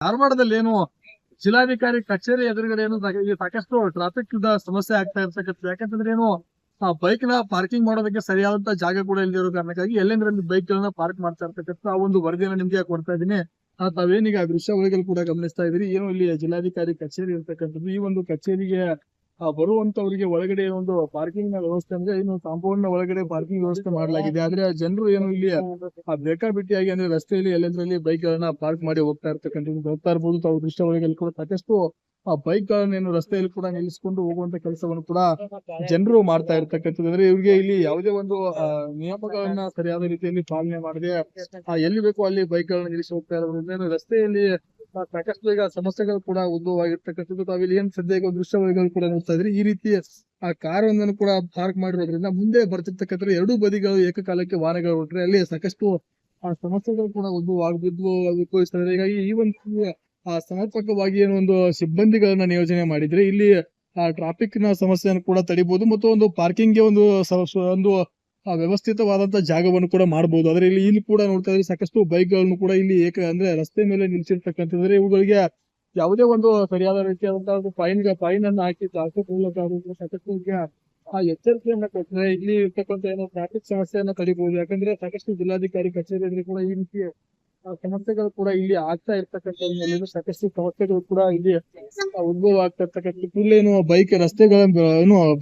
ಧಾರವಾಡದಲ್ಲಿ ಏನು ಜಿಲ್ಲಾಧಿಕಾರಿ ಕಚೇರಿ ಎದುರುಗಡೆ ಏನು ಸಾಕಷ್ಟು ಟ್ರಾಫಿಕ್ ಸಮಸ್ಯೆ ಆಗ್ತಾ ಇರ್ತಕ್ಕಂಥದ್ದು. ಯಾಕಂತಂದ್ರೆ ಏನು ಬೈಕ್ ನ ಪಾರ್ಕಿಂಗ್ ಮಾಡೋದಕ್ಕೆ ಸರಿಯಾದಂತ ಜಾಗ ಕೂಡ ಇಲ್ಲದಿರೋ ಕಾರಣಕ್ಕಾಗಿ ಎಲ್ಲೆಂದ್ರಲ್ಲಿ ಬೈಕ್ ಗಳನ್ನ ಪಾರ್ಕ್ ಮಾಡ್ತಾ ಇರ್ತಕ್ಕಂಥ ಆ ಒಂದು ವರದಿಯನ್ನು ನಿಮ್ಗೆ ಕೊಡ್ತಾ ಇದ್ದೀನಿ. ತಾವೇನೀಗ ದೃಶ್ಯಾವಳಿಗಳು ಕೂಡ ಗಮನಿಸ್ತಾ ಇದ್ರಿ. ಏನು ಇಲ್ಲಿ ಜಿಲ್ಲಾಧಿಕಾರಿ ಕಚೇರಿ ಇರ್ತಕ್ಕಂಥದ್ದು. ಈ ಒಂದು ಕಚೇರಿಗೆ ಬರುವಂತವರಿಗೆ ಒಳಗಡೆ ಒಂದು ಪಾರ್ಕಿಂಗ್ ನ ವ್ಯವಸ್ಥೆ ಅಂದ್ರೆ ಏನು ಕಾಂಪೌಂಡ್ ನ ಒಳಗಡೆ ಪಾರ್ಕಿಂಗ್ ವ್ಯವಸ್ಥೆ ಮಾಡಲಾಗಿದೆ. ಆದ್ರೆ ಜನರು ಏನು ಇಲ್ಲಿ ಬೇಕಾಬಿಟ್ಟಿಯಾಗಿ ಅಂದ್ರೆ ರಸ್ತೆಯಲ್ಲಿ ಎಲ್ಲೆಂದ್ರಲ್ಲಿ ಬೈಕ್ ಗಳನ್ನ ಪಾರ್ಕ್ ಮಾಡಿ ಹೋಗ್ತಾ ಇರ್ತಕ್ಕಂಥದ್ದು ಹೋಗ್ತಾ ಇರ್ಬೋದು. ತಾವು ದೃಶ್ಯಾವಳಿಗಳು ಕೂಡ ಸಾಕಷ್ಟು ಬೈಕ್ ಗಳನ್ನ ರಸ್ತೆಯಲ್ಲಿ ಕೂಡ ನಿಲ್ಲಿಸಿಕೊಂಡು ಹೋಗುವಂತ ಕೆಲಸವನ್ನು ಕೂಡ ಜನರು ಮಾಡ್ತಾ ಇರ್ತಕ್ಕಂಥದ್ದು. ಅಂದ್ರೆ ಇವ್ರಿಗೆ ಇಲ್ಲಿ ಯಾವುದೇ ಒಂದು ನಿಯಮಗಳನ್ನ ಸರಿಯಾದ ರೀತಿಯಲ್ಲಿ ಪಾಲನೆ ಮಾಡದೆ ಎಲ್ಲಿ ಬೇಕೋ ಅಲ್ಲಿ ಬೈಕ್ ಗಳನ್ನ ನಿಲ್ಲಿಸಿ ಹೋಗ್ತಾ ಇರೋದ್ರಿಂದ ರಸ್ತೆಯಲ್ಲಿ ಸಾಕಷ್ಟು ಈಗ ಸಮಸ್ಯೆಗಳು ಕೂಡ ಉದ್ಭವವಾಗಿರ್ತಕ್ಕಂಥದ್ದು. ತಾವಿಲ್ಲಿ ಏನ್ ಸದ್ಯ ದೃಶ್ಯಾವಳಿಗಳು ಕೂಡ ನೋಡ್ತಾ ಇದ್ರಿ. ಈ ರೀತಿ ಆ ಕಾರ್ ಒಂದನ್ನು ಕೂಡ ಪಾರ್ಕ್ ಮಾಡಿರೋದ್ರಿಂದ ಮುಂದೆ ಬರ್ತಿರ್ತಕ್ಕಂಥ ಎರಡೂ ಬದಿಗಳು ಏಕಕಾಲಕ್ಕೆ ವಾಹನಗಳು ಹೊರಟ್ರೆ ಅಲ್ಲಿ ಸಾಕಷ್ಟು ಸಮಸ್ಯೆಗಳು ಕೂಡ ಉದ್ಭವಿಸ್ತದೆ. ಹೀಗಾಗಿ ಈ ಒಂದು ಸಮರ್ಪಕವಾಗಿ ಏನೋ ಒಂದು ಸಿಬ್ಬಂದಿಗಳನ್ನ ನಿಯೋಜನೆ ಮಾಡಿದ್ರೆ ಇಲ್ಲಿ ಟ್ರಾಫಿಕ್ ನ ಸಮಸ್ಯೆಯನ್ನು ಕೂಡ ತಡಿಬಹುದು ಮತ್ತು ಒಂದು ಪಾರ್ಕಿಂಗ್ ಗೆ ಒಂದು ವ್ಯವಸ್ಥಿತವಾದಂತಹ ಜಾಗವನ್ನು ಕೂಡ ಮಾಡಬಹುದು. ಆದ್ರೆ ಇಲ್ಲಿ ಕೂಡ ನೋಡ್ತಾ ಇದ್ರೆ ಸಾಕಷ್ಟು ಬೈಕ್ ಗಳನ್ನು ಕೂಡ ಇಲ್ಲಿ ಅಂದ್ರೆ ರಸ್ತೆ ಮೇಲೆ ನಿಲ್ಸಿರ್ತಕ್ಕಂಥದ್ರೆ ಇವುಗಳಿಗೆ ಯಾವುದೇ ಒಂದು ಸರಿಯಾದ ರೀತಿಯಾದಂತಹ ಫೈನ್ ಅನ್ನು ಹಾಕಿ ಸಾಕಷ್ಟು ಎಚ್ಚರಿಕೆಯನ್ನ ಕೊಟ್ಟರೆ ಇಲ್ಲಿ ಇರ್ತಕ್ಕಂಥ ಏನೋ ಟ್ರಾಫಿಕ್ ಸಮಸ್ಯೆಯನ್ನ ತಡಿಬಹುದು. ಯಾಕಂದ್ರೆ ಸಾಕಷ್ಟು ಜಿಲ್ಲಾಧಿಕಾರಿ ಕಚೇರಿಯಲ್ಲಿ ಕೂಡ ಈ ರೀತಿ ಸಮಸ್ಯೆಗಳು ಕೂಡ ಇಲ್ಲಿ ಆಗ್ತಾ ಇರ್ತಕ್ಕಂಥ ಸಾಕಷ್ಟು ಸಮಸ್ಯೆಗಳು ಕೂಡ ಇಲ್ಲಿ ಉದ್ಭವ ಆಗ್ತಾ ಇರ್ತಕ್ಕಂಥ. ಇಲ್ಲೇನು ಬೈಕ್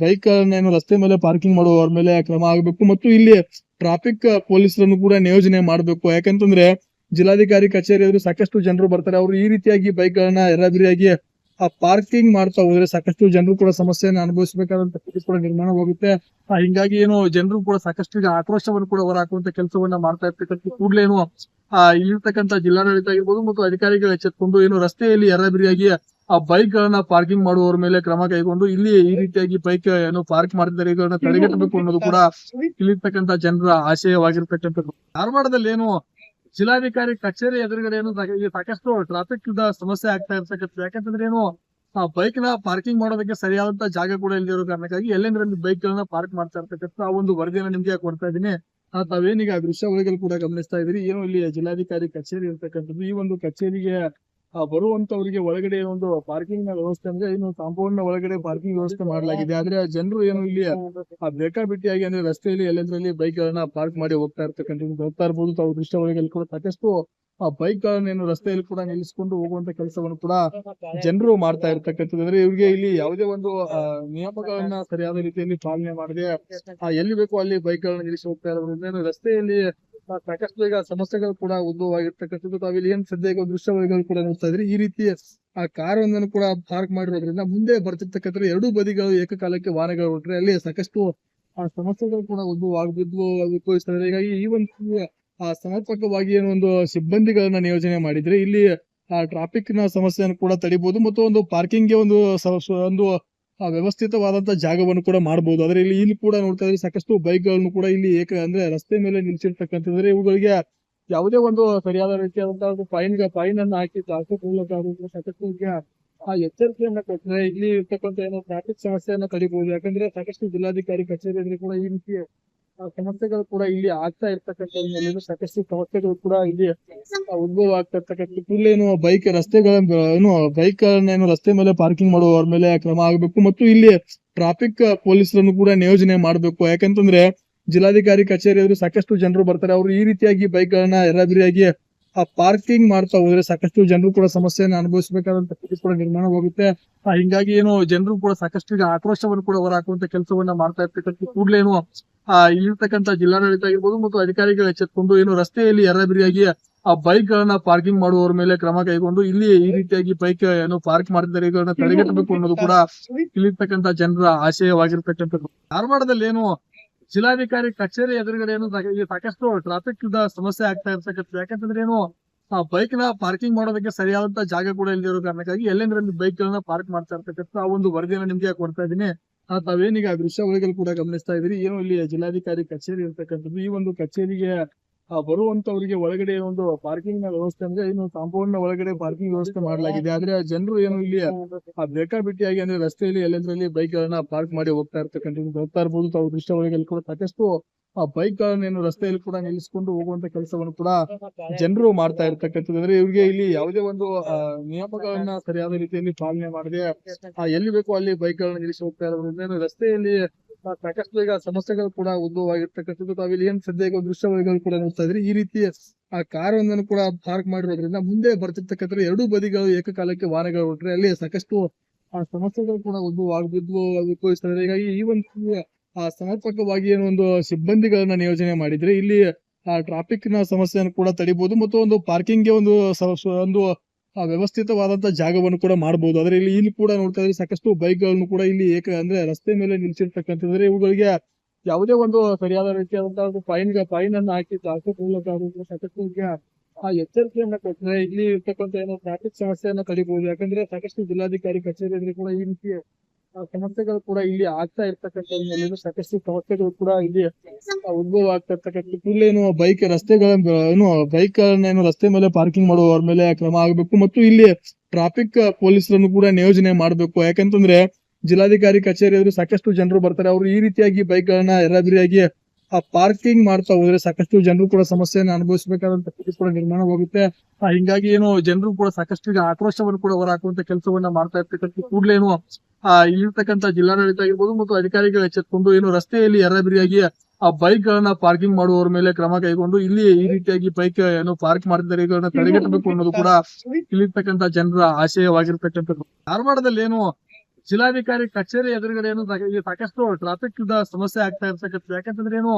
ಬೈಕ್ ಗಳನ್ನ ರಸ್ತೆ ಮೇಲೆ ಪಾರ್ಕಿಂಗ್ ಮಾಡುವವರ ಮೇಲೆ ಕ್ರಮ ಆಗಬೇಕು ಮತ್ತು ಇಲ್ಲಿ ಟ್ರಾಫಿಕ್ ಪೊಲೀಸರನ್ನು ಕೂಡ ನಿಯೋಜನೆ ಮಾಡಬೇಕು. ಯಾಕಂತಂದ್ರೆ ಜಿಲ್ಲಾಧಿಕಾರಿ ಕಚೇರಿ ಎದುರು ಸಾಕಷ್ಟು ಜನರು ಬರ್ತಾರೆ. ಅವರು ಈ ರೀತಿಯಾಗಿ ಬೈಕ್ ಗಳನ್ನ ಎರಬಿರಿಯಾಗಿ ಪಾರ್ಕಿಂಗ್ ಮಾಡ್ತಾ ಹೋದ್ರೆ ಸಾಕಷ್ಟು ಜನರು ಕೂಡ ಸಮಸ್ಯೆಯನ್ನು ಅನುಭವಿಸಬೇಕಾದಂತ ಸ್ಥಿತಿ ಕೂಡ ನಿರ್ಮಾಣವಾಗುತ್ತೆ. ಹಿಂಗಾಗಿ ಏನು ಜನರು ಕೂಡ ಸಾಕಷ್ಟು ಈಗ ಆಕ್ರೋಶವನ್ನು ಕೂಡ ಹೊರಹಾಕುವಂತ ಕೆಲಸವನ್ನ ಮಾಡ್ತಾ ಇರ್ತಕ್ಕಂಥ ಕೂಡಲೇನು ಇಲ್ಲಿರ್ತಕ್ಕಂಥ ಜಿಲ್ಲಾಡಳಿತ ಆಗಿರ್ಬೋದು ಮತ್ತು ಅಧಿಕಾರಿಗಳು ಎಚ್ಚೆತ್ಕೊಂಡು ಏನು ರಸ್ತೆಯಲ್ಲಿ ಎರಬಿರಿಯಾಗಿ ಬೈಕ್ ಗಳನ್ನ ಪಾರ್ಕಿಂಗ್ ಮಾಡುವವರ ಮೇಲೆ ಕ್ರಮ ಕೈಗೊಂಡು ಇಲ್ಲಿ ಈ ರೀತಿಯಾಗಿ ಬೈಕ್ ಏನು ಪಾರ್ಕ್ ಮಾಡಿದ್ದಾರೆ ಇದನ್ನ ತಡೆಗಟ್ಟಬೇಕು ಅನ್ನೋದು ಕೂಡ ಇಲ್ಲಿರ್ತಕ್ಕಂಥ ಜನರ ಆಶಯವಾಗಿರ್ತಕ್ಕಂಥದ್ದು. ಧಾರವಾಡದಲ್ಲಿ ಏನು ಜಿಲ್ಲಾಧಿಕಾರಿ ಕಚೇರಿ ಎದುರುಗಡೆ ಏನು ಸಾಕಷ್ಟು ಟ್ರಾಫಿಕ್ ಸಮಸ್ಯೆ ಆಗ್ತಾ ಇರ್ತಕ್ಕಂಥದ್ದು. ಯಾಕಂತಂದ್ರೆ ಏನು ಬೈಕ್ ನ ಪಾರ್ಕಿಂಗ್ ಮಾಡೋದಕ್ಕೆ ಸರಿಯಾದಂತ ಜಾಗ ಕೂಡ ಇಲ್ಲದಿರೋ ಕಾರಣಕ್ಕಾಗಿ ಎಲ್ಲೆಂದ್ರಲ್ಲಿ ಬೈಕ್ ಗಳನ್ನ ಪಾರ್ಕ್ ಮಾಡ್ತಾ ಇರ್ತಕ್ಕಂಥ ಆ ಒಂದು ವರದಿಯನ್ನು ನಿಮ್ಗೆ ಕೊಡ್ತಾ ಇದ್ದೀನಿ. ತಾವೇನೀಗ ದೃಶ್ಯಾವಳಿಗಳು ಕೂಡ ಗಮನಿಸ್ತಾ ಇದ್ರಿ. ಏನು ಇಲ್ಲಿ ಜಿಲ್ಲಾಧಿಕಾರಿ ಕಚೇರಿ ಇರ್ತಕ್ಕಂಥದ್ದು. ಈ ಒಂದು ಕಚೇರಿಗೆ ಬರುವಂತವರಿಗೆ ಒಳಗಡೆ ಒಂದು ಪಾರ್ಕಿಂಗ್ ನ ವ್ಯವಸ್ಥೆ ಅಂದ್ರೆ ಏನು ಕಾಂಪೌಂಡ್ ನ ಒಳಗಡೆ ಪಾರ್ಕಿಂಗ್ ವ್ಯವಸ್ಥೆ ಮಾಡಲಾಗಿದೆ. ಆದ್ರೆ ಜನರು ಏನು ಇಲ್ಲಿ ಬೇಕಾಬಿಟ್ಟಿಯಾಗಿ ಅಂದ್ರೆ ರಸ್ತೆಯಲ್ಲಿ ಎಲ್ಲೆಂದ್ರಲ್ಲಿ ಬೈಕ್ ಗಳನ್ನ ಪಾರ್ಕ್ ಮಾಡಿ ಹೋಗ್ತಾ ಇರ್ತಕ್ಕಂಥದ್ದು ಹೋಗ್ತಾ ಇರ್ಬೋದು. ತಾವು ದೃಶ್ಯಾವಳಿಗಳು ಕೂಡ ಸಾಕಷ್ಟು ಬೈಕ್ ಗಳನ್ನ ರಸ್ತೆಯಲ್ಲಿ ಕೂಡ ನಿಲ್ಲಿಸಿಕೊಂಡು ಹೋಗುವಂತ ಕೆಲಸವನ್ನು ಕೂಡ ಜನರು ಮಾಡ್ತಾ ಇರ್ತಕ್ಕಂಥದ್ದು. ಅಂದ್ರೆ ಇವ್ರಿಗೆ ಇಲ್ಲಿ ಯಾವುದೇ ಒಂದು ನಿಯಮಗಳನ್ನ ಸರಿಯಾದ ರೀತಿಯಲ್ಲಿ ಪಾಲನೆ ಮಾಡದೆ ಎಲ್ಲಿ ಬೇಕೋ ಅಲ್ಲಿ ಬೈಕ್ ಗಳನ್ನ ನಿಲ್ಲಿಸಿ ಹೋಗ್ತಾ ಇರೋದ್ರಿಂದ ರಸ್ತೆಯಲ್ಲಿ ಸಾಕಷ್ಟು ಈಗ ಸಮಸ್ಯೆಗಳು ಕೂಡ ಉದ್ಭವವಾಗಿರ್ತಕ್ಕಂಥದ್ದು. ತಾವಿಲ್ಲಿ ಏನ್ ಸದ್ಯ ದೃಶ್ಯಾವಳಿಗಳು ಕೂಡ ನೋಡ್ತಾ ಇದ್ರಿ. ಈ ರೀತಿ ಕಾರ್ ಒಂದನ್ನು ಕೂಡ ಪಾರ್ಕ್ ಮಾಡಿರೋದ್ರಿಂದ ಮುಂದೆ ಬರ್ತಿರ್ತಕ್ಕಂಥ ಎರಡೂ ಬದಿಗಳು ಏಕಕಾಲಕ್ಕೆ ವಾಹನಗಳು ಹೊರಟ್ರೆ ಅಲ್ಲಿ ಸಾಕಷ್ಟು ಸಮಸ್ಯೆಗಳು ಕೂಡ ಉದ್ಭವಿಸ್ತದೆ. ಹೀಗಾಗಿ ಈ ಒಂದು ಸಮರ್ಪಕವಾಗಿ ಏನೋ ಒಂದು ಸಿಬ್ಬಂದಿಗಳನ್ನ ನಿಯೋಜನೆ ಮಾಡಿದ್ರೆ ಇಲ್ಲಿ ಟ್ರಾಫಿಕ್ ನ ಸಮಸ್ಯೆಯನ್ನು ಕೂಡ ತಡಿಬಹುದು ಮತ್ತು ಒಂದು ಪಾರ್ಕಿಂಗ್ ಗೆ ಒಂದು ವ್ಯವಸ್ಥಿತವಾದಂತಹ ಜಾಗವನ್ನು ಕೂಡ ಮಾಡಬಹುದು. ಆದ್ರೆ ಇಲ್ಲಿ ಕೂಡ ನೋಡ್ತಾ ಇದ್ರೆ ಸಾಕಷ್ಟು ಬೈಕ್ ಗಳನ್ನು ಕೂಡ ಇಲ್ಲಿ ಅಂದ್ರೆ ರಸ್ತೆ ಮೇಲೆ ನಿಲ್ಸಿರ್ತಕ್ಕಂಥದ್ರೆ ಇವುಗಳಿಗೆ ಯಾವುದೇ ಒಂದು ಸರಿಯಾದ ರೀತಿಯಾದಂತಹ ಫೈನ್ ಅನ್ನು ಹಾಕಿ ಸಾಕಷ್ಟು ಎಚ್ಚರಿಕೆಯನ್ನ ಕೊಟ್ಟರೆ ಇಲ್ಲಿ ಇರ್ತಕ್ಕಂಥ ಏನೋ ಟ್ರಾಫಿಕ್ ಸಮಸ್ಯೆಯನ್ನ ತಡಿಬಹುದು. ಯಾಕಂದ್ರೆ ಸಾಕಷ್ಟು ಜಿಲ್ಲಾಧಿಕಾರಿ ಕಚೇರಿಯಲ್ಲಿ ಕೂಡ ಈ ರೀತಿ ಸಮಸ್ಯೆಗಳು ಕೂಡ ಇಲ್ಲಿ ಆಗ್ತಾ ಇರ್ತಕ್ಕಂಥ ಸಾಕಷ್ಟು ಸಮಸ್ಯೆಗಳು ಕೂಡ ಇಲ್ಲಿ ಉದ್ಭವ ಆಗ್ತಾ ಇರ್ತಕ್ಕಂಥ. ಇಲ್ಲೇನು ಬೈಕ್ ಬೈಕ್ ಗಳನ್ನ ರಸ್ತೆ ಮೇಲೆ ಪಾರ್ಕಿಂಗ್ ಮಾಡುವವರ ಮೇಲೆ ಕ್ರಮ ಆಗಬೇಕು ಮತ್ತು ಇಲ್ಲಿ ಟ್ರಾಫಿಕ್ ಪೊಲೀಸರನ್ನು ಕೂಡ ನಿಯೋಜನೆ ಮಾಡಬೇಕು. ಯಾಕಂತಂದ್ರೆ ಜಿಲ್ಲಾಧಿಕಾರಿ ಕಚೇರಿ ಎದುರು ಸಾಕಷ್ಟು ಜನರು ಬರ್ತಾರೆ. ಅವರು ಈ ರೀತಿಯಾಗಿ ಬೈಕ್ ಗಳನ್ನ ಎರಬಿರಿಯಾಗಿ ಪಾರ್ಕಿಂಗ್ ಮಾಡ್ತಾ ಹೋದ್ರೆ ಸಾಕಷ್ಟು ಜನರು ಕೂಡ ಸಮಸ್ಯೆಯನ್ನು ಅನುಭವಿಸಬೇಕಾದಂತ ಸ್ಥಿತಿ ಕೂಡ ನಿರ್ಮಾಣವಾಗುತ್ತೆ. ಹಿಂಗಾಗಿ ಏನು ಜನರು ಕೂಡ ಸಾಕಷ್ಟು ಈಗ ಆಕ್ರೋಶವನ್ನು ಕೂಡ ಹೊರಹಾಕುವಂತ ಕೆಲಸವನ್ನ ಮಾಡ್ತಾ ಇರ್ತಕ್ಕಂಥ ಕೂಡಲೇನು ಇಲ್ಲಿರ್ತಕ್ಕಂಥ ಜಿಲ್ಲಾಡಳಿತ ಆಗಿರ್ಬೋದು ಮತ್ತು ಅಧಿಕಾರಿಗಳು ಎಚ್ಚೆತ್ಕೊಂಡು ಏನು ರಸ್ತೆಯಲ್ಲಿ ಎರಬಿರಿಯಾಗಿ ಬೈಕ್ ಗಳನ್ನ ಪಾರ್ಕಿಂಗ್ ಮಾಡುವವರ ಮೇಲೆ ಕ್ರಮ ಕೈಗೊಂಡು ಇಲ್ಲಿ ಈ ರೀತಿಯಾಗಿ ಬೈಕ್ ಏನು ಪಾರ್ಕ್ ಮಾಡಿದ್ದಾರೆ ಇದನ್ನ ತಡೆಗಟ್ಟಬೇಕು ಅನ್ನೋದು ಕೂಡ ಇಲ್ಲಿರ್ತಕ್ಕಂಥ ಜನರ ಆಶಯವಾಗಿರ್ತಕ್ಕಂಥದ್ದು. ಧಾರವಾಡದಲ್ಲಿ ಏನು ಜಿಲ್ಲಾಧಿಕಾರಿ ಕಚೇರಿ ಎದುರುಗಡೆ ಏನು ಸಾಕಷ್ಟು ಟ್ರಾಫಿಕ್ ಸಮಸ್ಯೆ ಆಗ್ತಾ ಇರ್ತಕ್ಕಂಥದ್ದು. ಯಾಕಂತಂದ್ರೆ ಏನು ಬೈಕ್ ನ ಪಾರ್ಕಿಂಗ್ ಮಾಡೋದಕ್ಕೆ ಸರಿಯಾದಂತ ಜಾಗ ಕೂಡ ಇಲ್ಲದಿರೋ ಕಾರಣಕ್ಕಾಗಿ ಎಲ್ಲೆಂದ್ರಲ್ಲಿ ಬೈಕ್ ಗಳನ್ನ ಪಾರ್ಕ್ ಮಾಡ್ತಾ ಇರ್ತಕ್ಕಂಥ ಆ ಒಂದು ವರದಿಯನ್ನು ನಿಮ್ಗೆ ಕೊಡ್ತಾ ಇದ್ದೀನಿ. ತಾವೇನೀಗ ದೃಶ್ಯಾವಳಿಗಳು ಕೂಡ ಗಮನಿಸ್ತಾ ಇದ್ರಿ. ಏನು ಇಲ್ಲಿ ಜಿಲ್ಲಾಧಿಕಾರಿ ಕಚೇರಿ ಇರ್ತಕ್ಕಂಥದ್ದು. ಈ ಒಂದು ಕಚೇರಿಗೆ ಬರುವಂತವರಿಗೆ ಒಳಗಡೆ ಒಂದು ಪಾರ್ಕಿಂಗ್ ನ ವ್ಯವಸ್ಥೆ ಅಂದ್ರೆ ಏನು ಕಾಂಪೌಂಡ್ ನ ಒಳಗಡೆ ಪಾರ್ಕಿಂಗ್ ವ್ಯವಸ್ಥೆ ಮಾಡಲಾಗಿದೆ. ಆದ್ರೆ ಜನರು ಏನು ಇಲ್ಲಿ ಬೇಕಾಬಿಟ್ಟಿಯಾಗಿ ಅಂದ್ರೆ ರಸ್ತೆಯಲ್ಲಿ ಎಲ್ಲೆಂದ್ರಲ್ಲಿ ಬೈಕ್ ಗಳನ್ನ ಪಾರ್ಕ್ ಮಾಡಿ ಹೋಗ್ತಾ ಇರ್ತಕ್ಕಂಥದ್ದು ಹೋಗ್ತಾ ಇರ್ಬೋದು. ತಾವು ದೃಶ್ಯಾವಳಿಗಳು ಕೂಡ ಸಾಕಷ್ಟು ಆ ಬೈಕ್ ಗಳನ್ನೇನು ರಸ್ತೆಯಲ್ಲಿ ಕೂಡ ನಿಲ್ಲಿಸಿಕೊಂಡು ಹೋಗುವಂತ ಕೆಲಸವನ್ನು ಕೂಡ ಜನರು ಮಾಡ್ತಾ ಇರ್ತಕ್ಕಂಥದ್ದು. ಅಂದ್ರೆ ಇವ್ರಿಗೆ ಇಲ್ಲಿ ಯಾವುದೇ ಒಂದು ನಿಯಮಗಳನ್ನ ಸರಿಯಾದ ರೀತಿಯಲ್ಲಿ ಪಾಲನೆ ಮಾಡದೆ ಎಲ್ಲಿ ಬೇಕೋ ಅಲ್ಲಿ ಬೈಕ್ ಗಳನ್ನ ನಿಲ್ಲಿಸಿ ಹೋಗ್ತಾ ಇರೋದ್ರಿಂದ ರಸ್ತೆಯಲ್ಲಿ ಸಾಕಷ್ಟು ಈಗ ಸಮಸ್ಯೆಗಳು ಕೂಡ ಉದ್ಭವವಾಗಿರ್ತಕ್ಕಂಥದ್ದು. ತಾವಿಲ್ಲಿ ಏನ್ ಸದ್ಯ ಈಗ ದೃಶ್ಯಾವಳಿಗಳು ಕೂಡ ನೋಡ್ತಾ ಇದ್ರಿ. ಈ ರೀತಿ ಆ ಕಾರ್ ಒಂದನ್ನು ಕೂಡ ಪಾರ್ಕ್ ಮಾಡಿರೋದ್ರಿಂದ ಮುಂದೆ ಬರ್ತಿರ್ತಕ್ಕಂಥ ಎರಡೂ ಬದಿಗಳು ಏಕಕಾಲಕ್ಕೆ ವಾಹನಗಳು ಹೊರಟ್ರೆ ಅಲ್ಲಿ ಸಾಕಷ್ಟು ಸಮಸ್ಯೆಗಳು ಕೂಡ ಉದ್ಭವಿಸ್ತಾ ಇದೆ. ಹೀಗಾಗಿ ಈ ಒಂದು ಸಮರ್ಪಕವಾಗಿ ಏನೋ ಒಂದು ಸಿಬ್ಬಂದಿಗಳನ್ನ ನಿಯೋಜನೆ ಮಾಡಿದ್ರೆ ಇಲ್ಲಿ ಟ್ರಾಫಿಕ್ ನ ಸಮಸ್ಯೆಯನ್ನು ಕೂಡ ತಡಿಬಹುದು ಮತ್ತು ಒಂದು ಪಾರ್ಕಿಂಗ್ ಗೆ ಒಂದು ವ್ಯವಸ್ಥಿತವಾದಂತಹ ಜಾಗವನ್ನು ಕೂಡ ಮಾಡಬಹುದು. ಆದ್ರೆ ಇಲ್ಲಿ ಕೂಡ ನೋಡ್ತಾ ಇದ್ರೆ ಸಾಕಷ್ಟು ಬೈಕ್ ಗಳನ್ನು ಕೂಡ ಇಲ್ಲಿ ಅಂದ್ರೆ ರಸ್ತೆ ಮೇಲೆ ನಿಲ್ಸಿರ್ತಕ್ಕಂಥದ್ರೆ ಇವುಗಳಿಗೆ ಯಾವುದೇ ಒಂದು ಸರಿಯಾದ ರೀತಿಯಾದಂತಹ ಒಂದು ಫೈನ್ ಅನ್ನು ಹಾಕಿ ಸಾಕಷ್ಟು ಎಚ್ಚರಿಕೆಯನ್ನ ಕೊಟ್ಟರೆ ಇಲ್ಲಿ ಇರ್ತಕ್ಕಂಥ ಏನೋ ಟ್ರಾಫಿಕ್ ಸಮಸ್ಯೆಯನ್ನ ತಡಿಬಹುದು. ಯಾಕಂದ್ರೆ ಸಾಕಷ್ಟು ಜಿಲ್ಲಾಧಿಕಾರಿ ಕಚೇರಿಯಲ್ಲಿ ಕೂಡ ಈ ರೀತಿ ಸಮಸ್ಯೆಗಳು ಕೂಡ ಇಲ್ಲಿ ಆಗ್ತಾ ಇರ್ತಕ್ಕಂಥ ಸಾಕಷ್ಟು ಸಮಸ್ಯೆಗಳು ಕೂಡ ಇಲ್ಲಿ ಉದ್ಭವ ಆಗ್ತಾ ಇರ್ತಕ್ಕಂಥ. ಇಲ್ಲೇನು ಬೈಕ್ ಗಳನ್ನೇನು ರಸ್ತೆ ಮೇಲೆ ಪಾರ್ಕಿಂಗ್ ಮಾಡುವವರ ಮೇಲೆ ಕ್ರಮ ಆಗಬೇಕು ಮತ್ತು ಇಲ್ಲಿ ಟ್ರಾಫಿಕ್ ಪೊಲೀಸರನ್ನು ಕೂಡ ನಿಯೋಜನೆ ಮಾಡಬೇಕು. ಯಾಕಂತಂದ್ರೆ ಜಿಲ್ಲಾಧಿಕಾರಿ ಕಚೇರಿ ಸಾಕಷ್ಟು ಜನರು ಬರ್ತಾರೆ. ಅವರು ಈ ರೀತಿಯಾಗಿ ಬೈಕ್ ಗಳನ್ನ ಎರಬಿರಿಯಾಗಿ ಪಾರ್ಕಿಂಗ್ ಮಾಡ್ತಾ ಹೋದ್ರೆ ಸಾಕಷ್ಟು ಜನರು ಕೂಡ ಸಮಸ್ಯೆಯನ್ನು ಅನುಭವಿಸಬೇಕಾದಂತ ಸ್ಥಿತಿ ಕೂಡ ನಿರ್ಮಾಣವಾಗುತ್ತೆ. ಹಿಂಗಾಗಿ ಏನು ಜನರು ಕೂಡ ಸಾಕಷ್ಟು ಈಗ ಆಕ್ರೋಶವನ್ನು ಕೂಡ ಹೊರಹಾಕುವಂತ ಕೆಲಸವನ್ನ ಮಾಡ್ತಾ ಇರ್ತಕ್ಕಂಥ ಕೂಡಲೇನು ಇಲ್ಲಿರ್ತಕ್ಕಂಥ ಜಿಲ್ಲಾಡಳಿತ ಆಗಿರ್ಬೋದು ಮತ್ತು ಅಧಿಕಾರಿಗಳು ಎಚ್ಚೆತ್ಕೊಂಡು ಏನು ರಸ್ತೆಯಲ್ಲಿ ಎರಬಿರಿಯಾಗಿ ಬೈಕ್ ಗಳನ್ನ ಪಾರ್ಕಿಂಗ್ ಮಾಡುವವರ ಮೇಲೆ ಕ್ರಮ ಕೈಗೊಂಡು ಇಲ್ಲಿ ಈ ರೀತಿಯಾಗಿ ಬೈಕ್ ಏನು ಪಾರ್ಕ್ ಮಾಡಿದ್ದಾರೆ ಇವುಗಳನ್ನ ತಡೆಗಟ್ಟಬೇಕು ಅನ್ನೋದು ಕೂಡ ಇಲ್ಲಿರ್ತಕ್ಕಂಥ ಜನರ ಆಶಯವಾಗಿರ್ತಕ್ಕಂಥದ್ದು. ಧಾರವಾಡದಲ್ಲಿ ಏನು ಜಿಲ್ಲಾಧಿಕಾರಿ ಕಚೇರಿ ಎದುರುಗಡೆ ಏನು ಸಾಕಷ್ಟು ಟ್ರಾಫಿಕ್ ಸಮಸ್ಯೆ ಆಗ್ತಾ ಇರ್ತಕ್ಕಂಥದ್ದು. ಯಾಕಂತಂದ್ರೆ ಏನು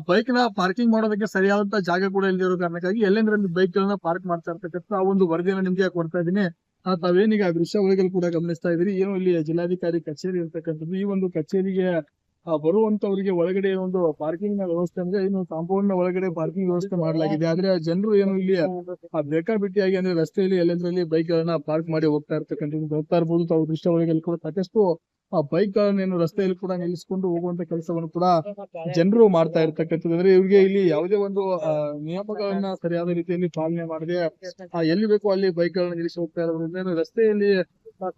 ಬೈಕ್ ನ ಪಾರ್ಕಿಂಗ್ ಮಾಡೋದಕ್ಕೆ ಸರಿಯಾದಂತ ಜಾಗ ಕೂಡ ಇಲ್ಲದಿರೋ ಕಾರಣಕ್ಕಾಗಿ ಎಲ್ಲೆಂದ್ರಲ್ಲಿ ಬೈಕ್ ಗಳನ್ನ ಪಾರ್ಕ್ ಮಾಡ್ತಾ ಇರ್ತಕ್ಕಂಥ ಆ ಒಂದು ವರದಿಯನ್ನು ನಿಮ್ಗೆ ಕೊಡ್ತಾ ಇದ್ದೀನಿ. ತಾವೇನೀಗ ದೃಶ್ಯಾವಳಿಗಳು ಕೂಡ ಗಮನಿಸ್ತಾ ಇದ್ರಿ. ಏನು ಇಲ್ಲಿ ಜಿಲ್ಲಾಧಿಕಾರಿ ಕಚೇರಿ ಇರ್ತಕ್ಕಂಥದ್ದು. ಈ ಒಂದು ಕಚೇರಿಗೆ ಬರುವಂತವರಿಗೆ ಒಳಗಡೆ ಒಂದು ಪಾರ್ಕಿಂಗ್ ನ ವ್ಯವಸ್ಥೆ ಅಂದ್ರೆ ಏನು ಕಾಂಪೌಂಡ್ ನ ಒಳಗಡೆ ಪಾರ್ಕಿಂಗ್ ವ್ಯವಸ್ಥೆ ಮಾಡಲಾಗಿದೆ. ಆದ್ರೆ ಜನರು ಏನು ಇಲ್ಲಿ ಬೇಕಾಬಿಟ್ಟಿಯಾಗಿ ಅಂದ್ರೆ ರಸ್ತೆಯಲ್ಲಿ ಎಲ್ಲೆಂದ್ರಲ್ಲಿ ಬೈಕ್ ಗಳನ್ನ ಪಾರ್ಕ್ ಮಾಡಿ ಹೋಗ್ತಾ ಇರ್ತಕ್ಕಂಥದ್ದು ಹೋಗ್ತಾ ಇರ್ಬೋದು. ತಾವು ದೃಶ್ಯಾವಳಿಗಳು ಕೂಡ ಸಾಕಷ್ಟು ಬೈಕ್ ಗಳನ್ನೇನು ರಸ್ತೆಯಲ್ಲಿ ಕೂಡ ನಿಲ್ಲಿಸಿಕೊಂಡು ಹೋಗುವಂತ ಕೆಲಸವನ್ನು ಕೂಡ ಜನರು ಮಾಡ್ತಾ ಇರ್ತಕ್ಕಂಥದ್ದು. ಅಂದ್ರೆ ಇವ್ರಿಗೆ ಇಲ್ಲಿ ಯಾವುದೇ ಒಂದು ನಿಯಮಗಳನ್ನ ಸರಿಯಾದ ರೀತಿಯಲ್ಲಿ ಪಾಲನೆ ಮಾಡದೆ ಎಲ್ಲಿ ಬೇಕೋ ಅಲ್ಲಿ ಬೈಕ್ ಗಳನ್ನ ನಿಲ್ಲಿಸಿ ಹೋಗ್ತಾ ಇರೋದ್ರಿಂದ ರಸ್ತೆಯಲ್ಲಿ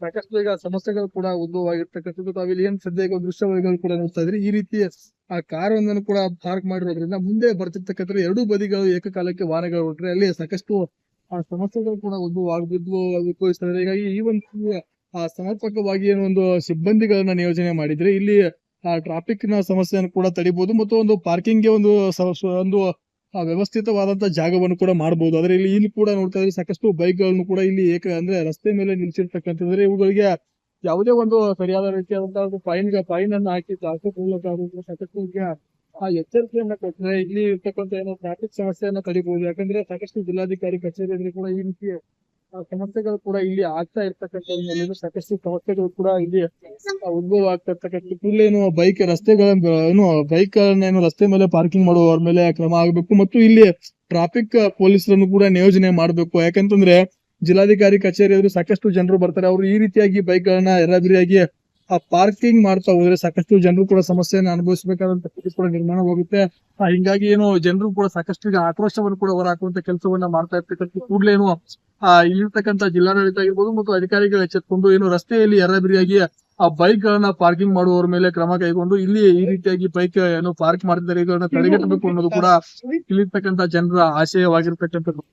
ಸಾಕಷ್ಟು ಈಗ ಸಮಸ್ಯೆಗಳು ಕೂಡ ಉದ್ಭವವಾಗಿರ್ತಕ್ಕಂಥದ್ದು. ತಾವಿಲ್ಲಿ ಏನ್ ಸದ್ಯ ಈಗ ದೃಶ್ಯಾವಳಿಗಳು ಕೂಡ ನೋಡ್ತಾ ಇದ್ರಿ. ಈ ರೀತಿ ಕಾರ್ ಒಂದನ್ನು ಕೂಡ ಪಾರ್ಕ್ ಮಾಡಿರೋದ್ರಿಂದ ಮುಂದೆ ಬರ್ತಿರ್ತಕ್ಕಂಥ ಎರಡೂ ಬದಿಗಳು ಏಕಕಾಲಕ್ಕೆ ವಾಹನಗಳು ಹೊರಟ್ರೆ ಅಲ್ಲಿ ಸಾಕಷ್ಟು ಸಮಸ್ಯೆಗಳು ಕೂಡ ಉದ್ಭವಿಸ್ತಾ ಇದೆ. ಹೀಗಾಗಿ ಈ ಒಂದು ಸಮರ್ಪಕವಾಗಿ ಏನೋ ಒಂದು ಸಿಬ್ಬಂದಿಗಳನ್ನ ನಿಯೋಜನೆ ಮಾಡಿದ್ರೆ ಇಲ್ಲಿ ಟ್ರಾಫಿಕ್ ನ ಸಮಸ್ಯೆಯನ್ನು ಕೂಡ ತಡಿಬಹುದು ಮತ್ತು ಒಂದು ಪಾರ್ಕಿಂಗ್ ಗೆ ಒಂದು ವ್ಯವಸ್ಥಿತವಾದಂತಹ ಜಾಗವನ್ನು ಕೂಡ ಮಾಡಬಹುದು. ಆದ್ರೆ ಇಲ್ಲಿ ಕೂಡ ನೋಡ್ತಾ ಇದ್ರೆ ಸಾಕಷ್ಟು ಬೈಕ್ ಗಳನ್ನು ಕೂಡ ಇಲ್ಲಿ ಅಂದ್ರೆ ರಸ್ತೆ ಮೇಲೆ ನಿಲ್ಸಿರ್ತಕ್ಕಂಥದ್ರೆ ಇವುಗಳಿಗೆ ಯಾವುದೇ ಒಂದು ಸರಿಯಾದ ರೀತಿಯಾದಂತಹ ಒಂದು ಫೈನ್ ಅನ್ನು ಹಾಕಿ ಸಾಕಷ್ಟು ಎಚ್ಚರಿಕೆಯನ್ನ ಕೊಟ್ಟರೆ ಇಲ್ಲಿ ಇರ್ತಕ್ಕಂಥ ಏನೋ ಟ್ರಾಫಿಕ್ ಸಮಸ್ಯೆಯನ್ನ ತಡಿಬಹುದು. ಯಾಕಂದ್ರೆ ಸಾಕಷ್ಟು ಜಿಲ್ಲಾಧಿಕಾರಿ ಕಚೇರಿಯಲ್ಲಿ ಕೂಡ ಈ ರೀತಿ ಸಮಸ್ಯೆಗಳು ಕೂಡ ಇಲ್ಲಿ ಆಗ್ತಾ ಇರ್ತಕ್ಕಂಥ ಸಾಕಷ್ಟು ಸಮಸ್ಯೆಗಳು ಕೂಡ ಇಲ್ಲಿ ಉದ್ಭವ ಆಗ್ತಾ ಇರ್ತಕ್ಕಂಥ. ಇಲ್ಲೇನು ಬೈಕ್ ಗಳನ್ನೇನು ರಸ್ತೆ ಮೇಲೆ ಪಾರ್ಕಿಂಗ್ ಮಾಡುವವರ ಮೇಲೆ ಕ್ರಮ ಆಗಬೇಕು ಮತ್ತು ಇಲ್ಲಿ ಟ್ರಾಫಿಕ್ ಪೊಲೀಸರನ್ನು ಕೂಡ ನಿಯೋಜನೆ ಮಾಡಬೇಕು. ಯಾಕಂತಂದ್ರೆ ಜಿಲ್ಲಾಧಿಕಾರಿ ಕಚೇರಿ ಸಾಕಷ್ಟು ಜನರು ಬರ್ತಾರೆ. ಅವರು ಈ ರೀತಿಯಾಗಿ ಬೈಕ್ ಗಳನ್ನ ಎರಬಿರಿಯಾಗಿ ಪಾರ್ಕಿಂಗ್ ಮಾಡ್ತಾ ಹೋದ್ರೆ ಸಾಕಷ್ಟು ಜನರು ಕೂಡ ಸಮಸ್ಯೆಯನ್ನು ಅನುಭವಿಸಬೇಕಾದಂತ ಸ್ಥಿತಿ ಕೂಡ ನಿರ್ಮಾಣವಾಗುತ್ತೆ. ಹಿಂಗಾಗಿ ಏನು ಜನರು ಕೂಡ ಸಾಕಷ್ಟು ಈಗ ಆಕ್ರೋಶವನ್ನು ಕೂಡ ಹೊರಹಾಕುವಂತ ಕೆಲಸವನ್ನ ಮಾಡ್ತಾ ಇರ್ತಕ್ಕಂಥ ಕೂಡಲೇನು ಇಲ್ಲಿರ್ತಕ್ಕಂಥ ಜಿಲ್ಲಾಡಳಿತ ಆಗಿರ್ಬೋದು ಮತ್ತು ಅಧಿಕಾರಿಗಳು ಎಚ್ಚೆತ್ಕೊಂಡು ಏನು ರಸ್ತೆಯಲ್ಲಿ ಎರಬಿರಿಯಾಗಿ ಬೈಕ್ ಗಳನ್ನ ಪಾರ್ಕಿಂಗ್ ಮಾಡುವವರ ಮೇಲೆ ಕ್ರಮ ಕೈಗೊಂಡು ಇಲ್ಲಿ ಈ ರೀತಿಯಾಗಿ ಬೈಕ್ ಏನು ಪಾರ್ಕ್ ಮಾಡಿದ್ದಾರೆ ಇವುಗಳನ್ನ ತಡೆಗಟ್ಟಬೇಕು ಅನ್ನೋದು ಕೂಡ ಇಲ್ಲಿರ್ತಕ್ಕಂಥ ಜನರ ಆಶಯವಾಗಿರ್ತಕ್ಕಂಥದ್ದು.